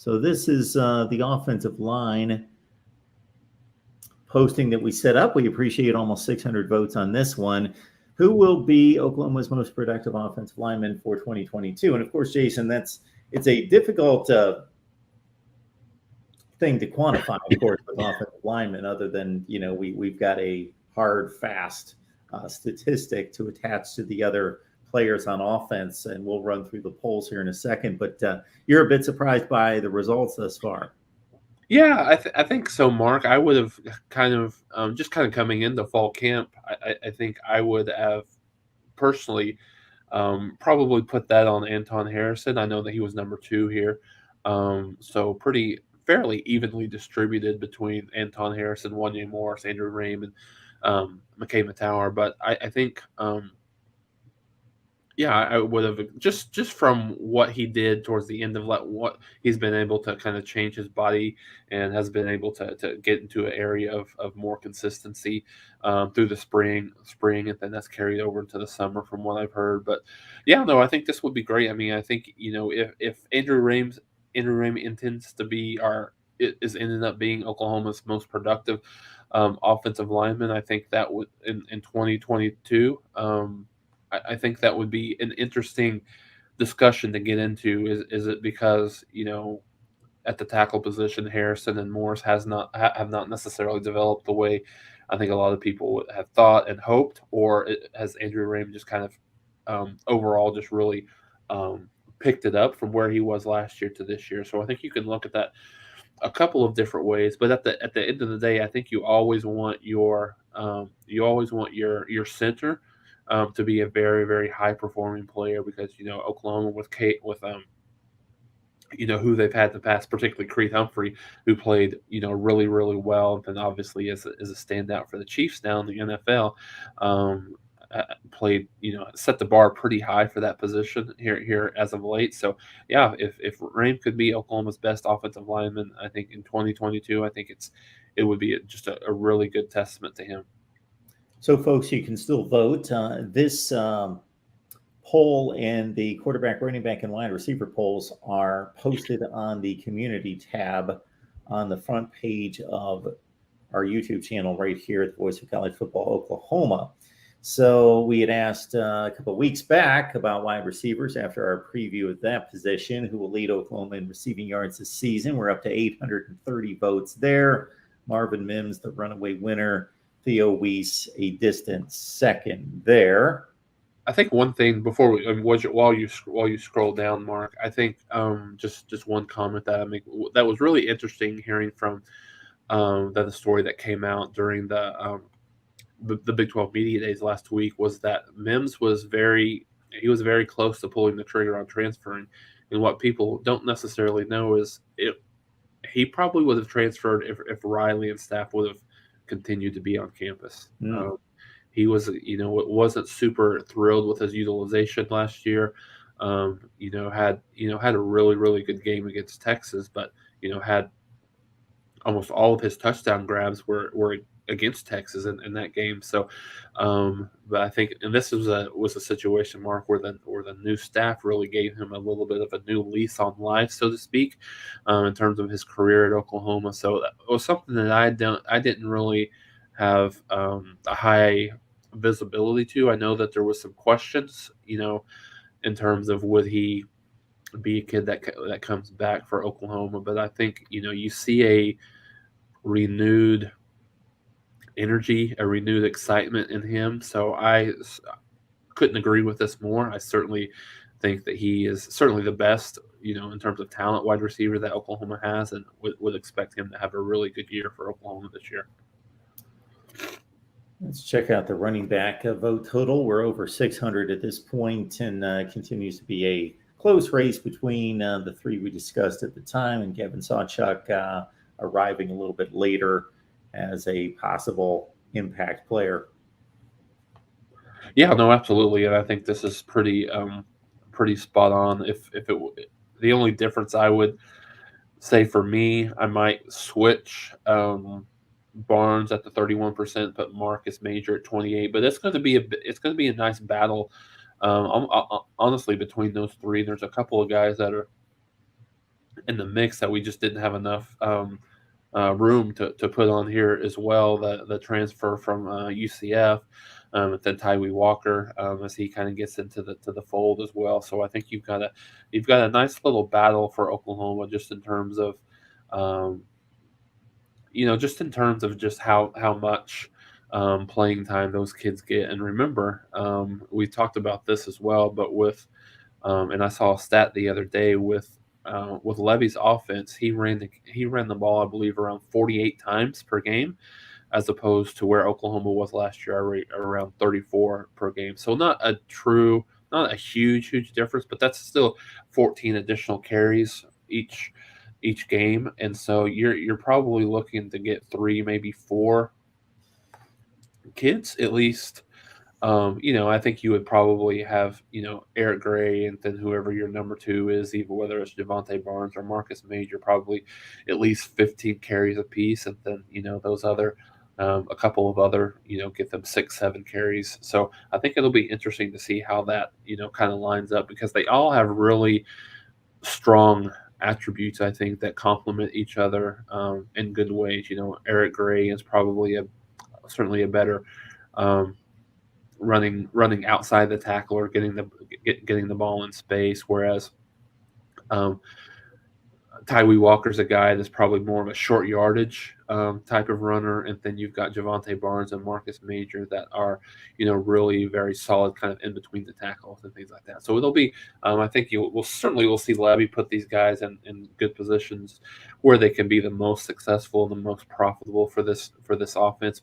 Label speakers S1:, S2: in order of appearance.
S1: So this is the offensive line posting that we set up. We appreciate almost 600 votes on this one. Who will be Oklahoma's most productive offensive lineman for 2022? And of course, Jason, it's a difficult thing to quantify, of course, with offensive linemen, other than, we've got a hard, fast statistic to attach to the other players on offense, and we'll run through the polls here in a second. But you're a bit surprised by the results thus far.
S2: Yeah, I think so, Mark. I would have kind of just kind of coming into fall camp. I think I would have personally probably put that on Anton Harrison. I know that he was number 2 here, so pretty fairly evenly distributed between Anton Harrison, Wanye Morris, Andrew Raym, and McKay Tower. But I think yeah, I would have just from what he did towards the end of what he's been able to kind of change his body and has been able to get into an area of more consistency through the spring, and then that's carried over into the summer from what I've heard. But yeah, no, I think this would be great. I mean, I think if Andrew Raym intends to be is ended up being Oklahoma's most productive offensive lineman, I think that would in 2022. I think that would be an interesting discussion to get into. Is it because at the tackle position, Harrison and Morris have not necessarily developed the way I think a lot of people would have thought and hoped, or has Andrew Raym just kind of overall just really picked it up from where he was last year to this year? So I think you can look at that a couple of different ways, but at the end of the day, I think you always want your center to be a very, very high performing player, because Oklahoma with who they've had in the past, particularly Creed Humphrey, who played really, really well, and obviously is a standout for the Chiefs now in the NFL. Played set the bar pretty high for that position here as of late. So yeah, if Raym could be Oklahoma's best offensive lineman, I think in 2022, I think it would be just a really good testament to him.
S1: So, folks, you can still vote. This poll and the quarterback, running back, and wide receiver polls are posted on the community tab on the front page of our YouTube channel right here at the Voice of College Football Oklahoma. So we had asked a couple of weeks back about wide receivers after our preview of that position, who will lead Oklahoma in receiving yards this season. We're up to 830 votes there. Marvin Mims, the runaway winner. Theo Weiss, a distant second there.
S2: I think one thing before while you scroll down, Mark, I think just one comment that I make that was really interesting hearing from the story that came out during the Big 12 media days last week was that Mims was very close to pulling the trigger on transferring, and what people don't necessarily know is he probably would have transferred if Riley and staff would have continued to be on campus. He was, wasn't super thrilled with his utilization last year. Had a really, really good game against Texas, but had almost all of his touchdown grabs were against Texas in that game. So, but I think, and this was a situation, Mark, where the new staff really gave him a little bit of a new lease on life, so to speak, in terms of his career at Oklahoma. So that was something that I didn't really have a high visibility to. I know that there was some questions, in terms of would he be a kid that comes back for Oklahoma, but I think you see a renewed energy, a renewed excitement in him. So I couldn't agree with this more. I certainly think that he is certainly the best, in terms of talent wide receiver that Oklahoma has, and would expect him to have a really good year for Oklahoma this year.
S1: Let's check out the running back vote total. We're over 600 at this point, and continues to be a close race between the three we discussed at the time, and Kevin Sawchuk arriving a little bit later as a possible impact player.
S2: Yeah, no, absolutely, and I think this is pretty spot on. If the only difference I would say for me, I might switch Barnes at the 31%, but Marcus Major at 28%. But it's going to be a nice battle. Honestly, between those three, there's a couple of guys that are in the mix that we just didn't have enough room to put on here as well. The transfer from UCF, and then Tyree Walker, as he kind of gets into the fold as well. So I think you've got a nice little battle for Oklahoma, just in terms of um, just in terms of just how much playing time those kids get. And remember, we talked about this as well, but and I saw a stat the other day with Levy's offense, he ran the ball, I believe, around 48 times per game, as opposed to where Oklahoma was last year, around 34 per game. So not a huge difference, but that's still 14 additional carries each game, and so you're probably looking to get 3, maybe 4 kids at least. I think you would probably have, Eric Gray, and then whoever your number 2 is, even whether it's Javante Barnes or Marcus Major, probably at least 15 carries apiece, and then those other a couple of other, get them 6-7 carries. So I think it'll be interesting to see how that kind of lines up, because they all have really strong attributes, I think, that complement each other in good ways. Eric Gray is probably certainly a better running outside the tackle, or getting the ball in space, whereas Tyree Walker's a guy that's probably more of a short yardage type of runner, and then you've got Javante Barnes and Marcus Major that are, really very solid, kind of in between the tackles and things like that. So it'll be, I think we'll see Levy put these guys in good positions where they can be the most successful and the most profitable for this offense.